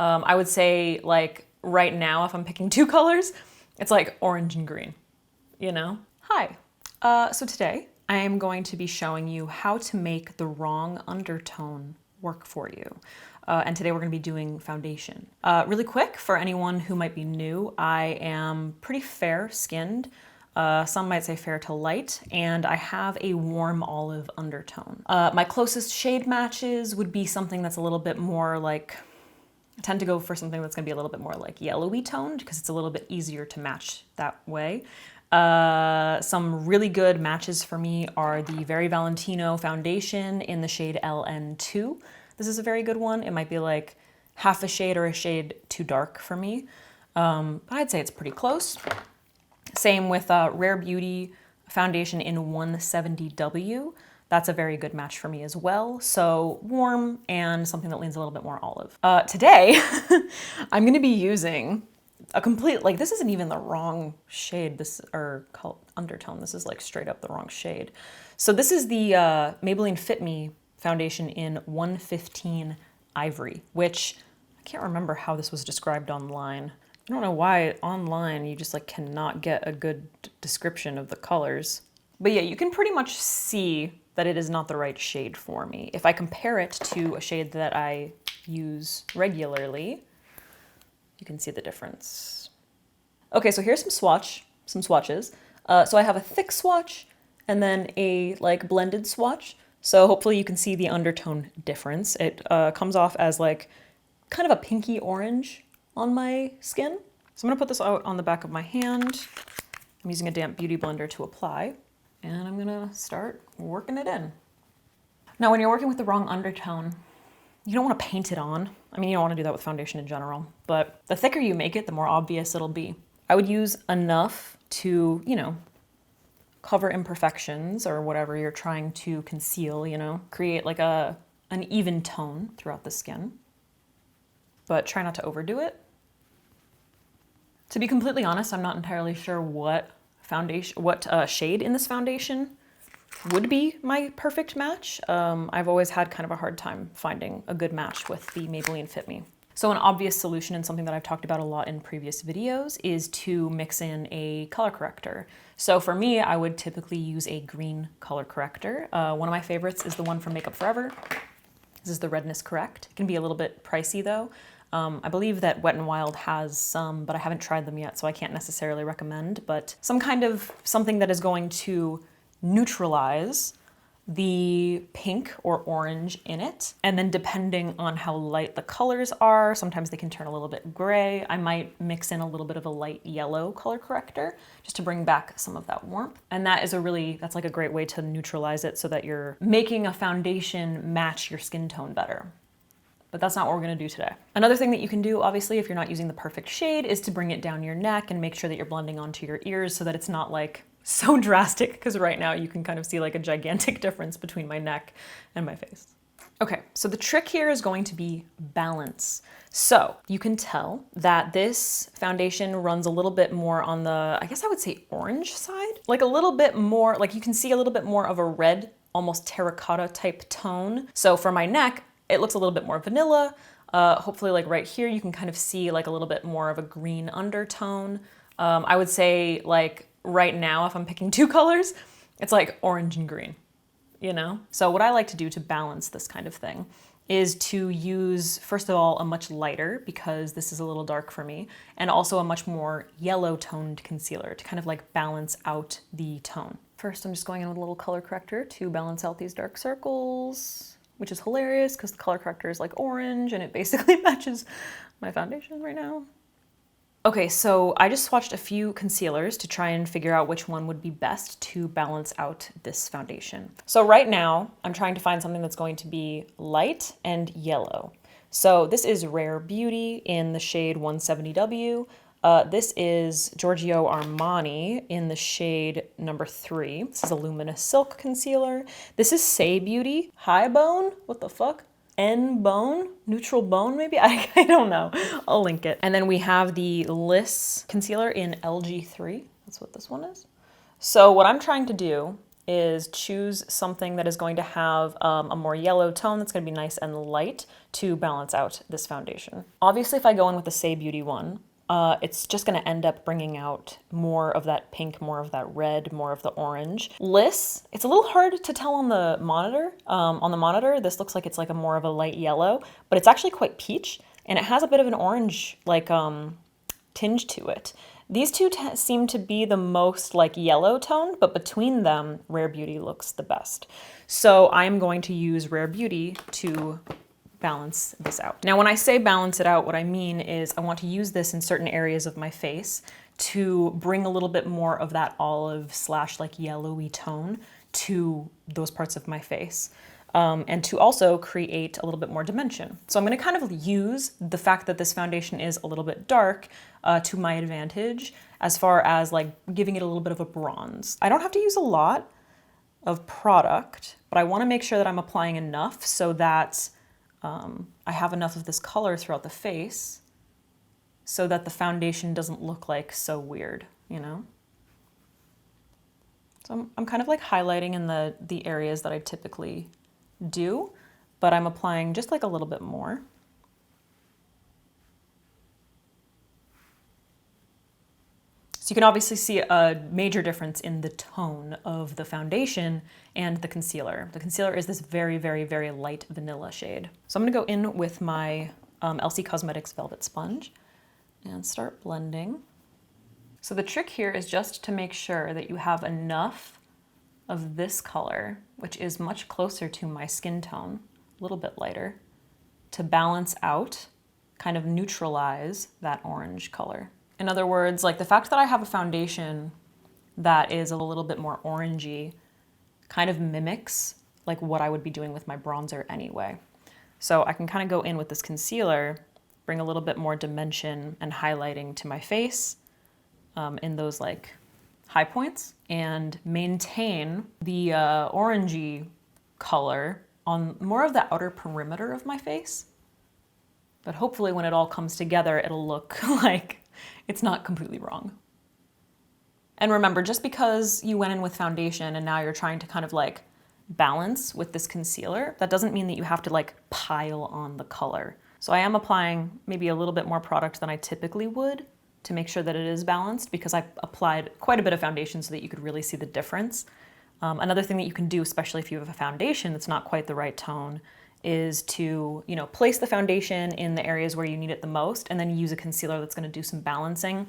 I would say like right now, if I'm picking two colors, it's like orange and green, you know? Hi. So today I am going to be showing you how to make the wrong undertone work for you. And today we're gonna be doing foundation. Really quick, for anyone who might be new, I am pretty fair skinned. Some might say fair to light, and I have a warm olive undertone. My closest shade matches would be something that's a little bit more like, I tend to go for something that's gonna be a little bit more like yellowy toned because it's a little bit easier to match that way. Some really good matches for me are the Very Valentino foundation in the shade LN2. This is a very good one. It might be like half a shade or a shade too dark for me. I'd say it's pretty close. Same with Rare Beauty foundation in 170W. That's a very good match for me as well. So warm and something that leans a little bit more olive. Today, I'm gonna be using a complete, like this isn't even the wrong shade, or undertone, this is like straight up the wrong shade. So this is the Maybelline Fit Me foundation in 115 Ivory, which I can't remember how this was described online. I don't know why online you just like cannot get a good description of the colors. But yeah, you can pretty much see that it is not the right shade for me. If I compare it to a shade that I use regularly, you can see the difference. Okay, so here's some swatches. So I have a thick swatch and then a like blended swatch. So hopefully you can see the undertone difference. It comes off as like kind of a pinky orange on my skin. So I'm gonna put this out on the back of my hand. I'm using a damp beauty blender to apply, and I'm gonna start working it in. Now, when you're working with the wrong undertone, you don't want to paint it on. I mean, you don't want to do that with foundation in general, but the thicker you make it, the more obvious it'll be. I would use enough to, you know, cover imperfections or whatever you're trying to conceal, you know, create like an even tone throughout the skin, but try not to overdo it. To be completely honest, I'm not entirely sure what shade in this foundation would be my perfect match. I've always had kind of a hard time finding a good match with the Maybelline Fit Me. So an obvious solution, and something that I've talked about a lot in previous videos, is to mix in a color corrector. So for me, I would typically use a green color corrector. One of my favorites is the one from Makeup Forever. This is the Redness Correct. It can be a little bit pricey though. I believe that Wet n Wild has some, but I haven't tried them yet, so I can't necessarily recommend, but something that is going to neutralize the pink or orange in it. And then depending on how light the colors are, sometimes they can turn a little bit gray. I might mix in a little bit of a light yellow color corrector just to bring back some of that warmth. And that's like a great way to neutralize it so that you're making a foundation match your skin tone better. But that's not what we're gonna do today. Another thing that you can do, obviously, if you're not using the perfect shade, is to bring it down your neck and make sure that you're blending onto your ears so that it's not like so drastic, because right now you can kind of see like a gigantic difference between my neck and my face. Okay, so the trick here is going to be balance. So you can tell that this foundation runs a little bit more on the, I guess I would say orange side, like a little bit more, like you can see a little bit more of a red, almost terracotta type tone. So for my neck, it looks a little bit more vanilla. Hopefully like right here, you can kind of see like a little bit more of a green undertone. I would say like right now, if I'm picking two colors, it's like orange and green, you know? So what I like to do to balance this kind of thing is to use, first of all, a much lighter, because this is a little dark for me, and also a much more yellow toned concealer to kind of like balance out the tone. First, I'm just going in with a little color corrector to balance out these dark circles, which is hilarious because the color corrector is like orange and it basically matches my foundation right now. Okay, so I just swatched a few concealers to try and figure out which one would be best to balance out this foundation. So right now, I'm trying to find something that's going to be light and yellow. So this is Rare Beauty in the shade 170W. This is Giorgio Armani in the shade number 3. This is a Luminous Silk Concealer. This is Say Beauty, High Bone, what the fuck? N Bone, Neutral Bone maybe? I don't know, I'll link it. And then we have the Liss Concealer in LG3. That's what this one is. So what I'm trying to do is choose something that is going to have a more yellow tone that's going to be nice and light to balance out this foundation. Obviously, if I go in with the Say Beauty one, it's just going to end up bringing out more of that pink, more of that red, more of the orange. Liss, it's a little hard to tell on the monitor. This looks like it's like a more of a light yellow, but it's actually quite peach, and it has a bit of an orange like tinge to it. These two seem to be the most like yellow toned, but between them, Rare Beauty looks the best. So I'm going to use Rare Beauty to balance this out. Now, when I say balance it out, what I mean is I want to use this in certain areas of my face to bring a little bit more of that olive / like yellowy tone to those parts of my face. And to also create a little bit more dimension. So I'm going to kind of use the fact that this foundation is a little bit dark to my advantage as far as like giving it a little bit of a bronze. I don't have to use a lot of product, but I want to make sure that I'm applying enough so that I have enough of this color throughout the face so that the foundation doesn't look like so weird, you know? So I'm kind of like highlighting in the areas that I typically do, but I'm applying just like a little bit more. So you can obviously see a major difference in the tone of the foundation and the concealer. The concealer is this very, very, very light vanilla shade. So I'm gonna go in with my LC Cosmetics Velvet Sponge and start blending. So the trick here is just to make sure that you have enough of this color, which is much closer to my skin tone, a little bit lighter, to balance out, kind of neutralize that orange color. In other words, like the fact that I have a foundation that is a little bit more orangey kind of mimics like what I would be doing with my bronzer anyway. So I can kind of go in with this concealer, bring a little bit more dimension and highlighting to my face in those like high points, and maintain the orangey color on more of the outer perimeter of my face. But hopefully when it all comes together, it'll look like it's not completely wrong. And remember, just because you went in with foundation and now you're trying to kind of like balance with this concealer, that doesn't mean that you have to like pile on the color. So I am applying maybe a little bit more product than I typically would to make sure that it is balanced, because I applied quite a bit of foundation so that you could really see the difference. Another thing that you can do, especially if you have a foundation that's not quite the right tone, is to, you know, place the foundation in the areas where you need it the most, and then use a concealer that's going to do some balancing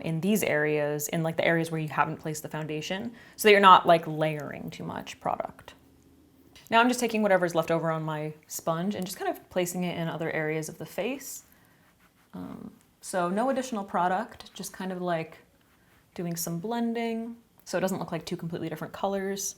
in these areas, in like the areas where you haven't placed the foundation, so that you're not like layering too much product. Now I'm just taking whatever's left over on my sponge and just kind of placing it in other areas of the face. So no additional product, just kind of like doing some blending so it doesn't look like two completely different colors.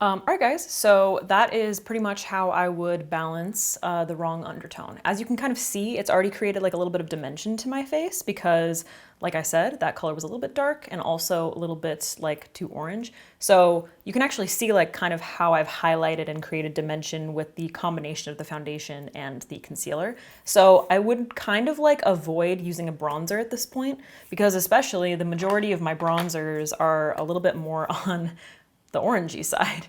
All right, guys, so that is pretty much how I would balance the wrong undertone. As you can kind of see, it's already created like a little bit of dimension to my face because, like I said, that color was a little bit dark and also a little bit like too orange. So you can actually see like kind of how I've highlighted and created dimension with the combination of the foundation and the concealer. So I would kind of like avoid using a bronzer at this point, because especially the majority of my bronzers are a little bit more on the orangey side.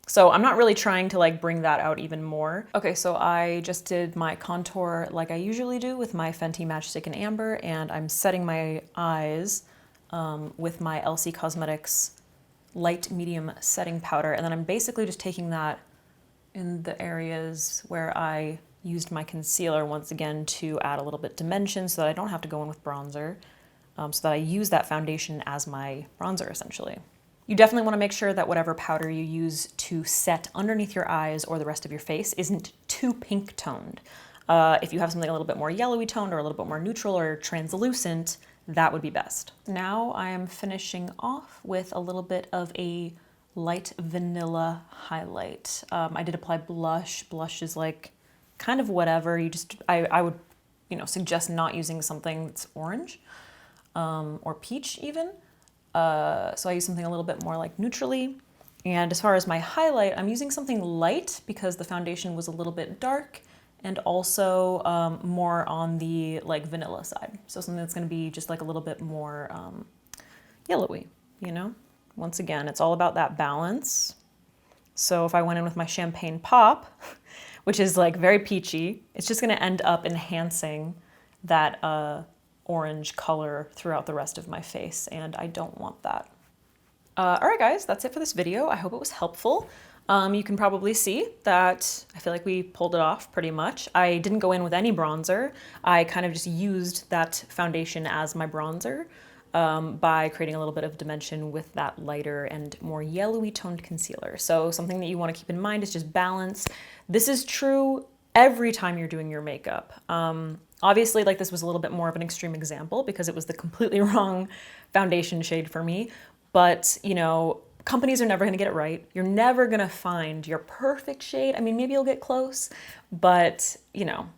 So I'm not really trying to like bring that out even more. Okay, so I just did my contour like I usually do with my Fenty Matchstick in Amber, and I'm setting my eyes with my LC Cosmetics light medium setting powder, and then I'm basically just taking that in the areas where I used my concealer once again to add a little bit dimension so that I don't have to go in with bronzer, so that I use that foundation as my bronzer essentially. You definitely want to make sure that whatever powder you use to set underneath your eyes or the rest of your face isn't too pink toned. If you have something a little bit more yellowy toned or a little bit more neutral or translucent, that would be best. Now I am finishing off with a little bit of a light vanilla highlight. I did apply blush. Blush is like kind of whatever. I would, you know, suggest not using something that's orange or peach even. So I use something a little bit more like neutrally. And as far as my highlight, I'm using something light because the foundation was a little bit dark, and also more on the like vanilla side. So something that's gonna be just like a little bit more yellowy, you know? Once again, it's all about that balance. So if I went in with my Champagne Pop, which is like very peachy, it's just gonna end up enhancing that orange color throughout the rest of my face, and I don't want that. All right, guys, that's it for this video. I hope it was helpful. You can probably see that I feel like we pulled it off pretty much. I didn't go in with any bronzer. I kind of just used that foundation as my bronzer by creating a little bit of dimension with that lighter and more yellowy toned concealer. So something that you want to keep in mind is just balance. This is true every time you're doing your makeup. Obviously, like, this was a little bit more of an extreme example because it was the completely wrong foundation shade for me. But, you know, companies are never gonna get it right. You're never gonna find your perfect shade. I mean, maybe you'll get close, but, you know,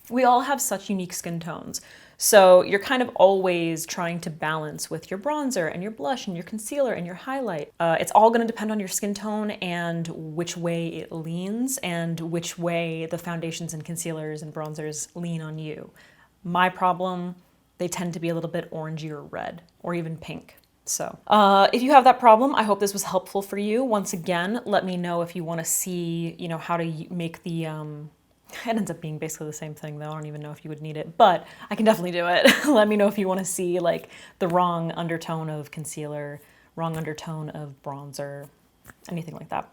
we all have such unique skin tones. So you're kind of always trying to balance with your bronzer and your blush and your concealer and your highlight. It's all gonna depend on your skin tone and which way it leans and which way the foundations and concealers and bronzers lean on you. My problem, they tend to be a little bit orangey or red or even pink. So if you have that problem, I hope this was helpful for you. Once again, let me know if you want to see, you know, how to make the, it ends up being basically the same thing though. I don't even know if you would need it, but I can definitely do it. Let me know if you want to see like the wrong undertone of concealer, wrong undertone of bronzer, anything like that.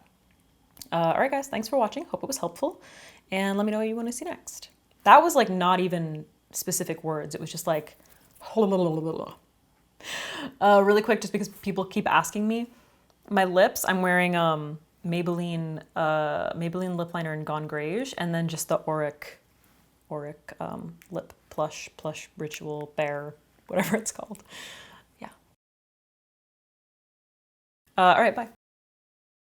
All right, guys, thanks for watching. Hope it was helpful. And let me know what you want to see next. That was like not even specific words. It was just like, really quick, just because people keep asking me. My lips, I'm wearing Maybelline lip liner in Gone Greige, and then just the Auric lip plush ritual bear, whatever it's called. Yeah. All right, bye.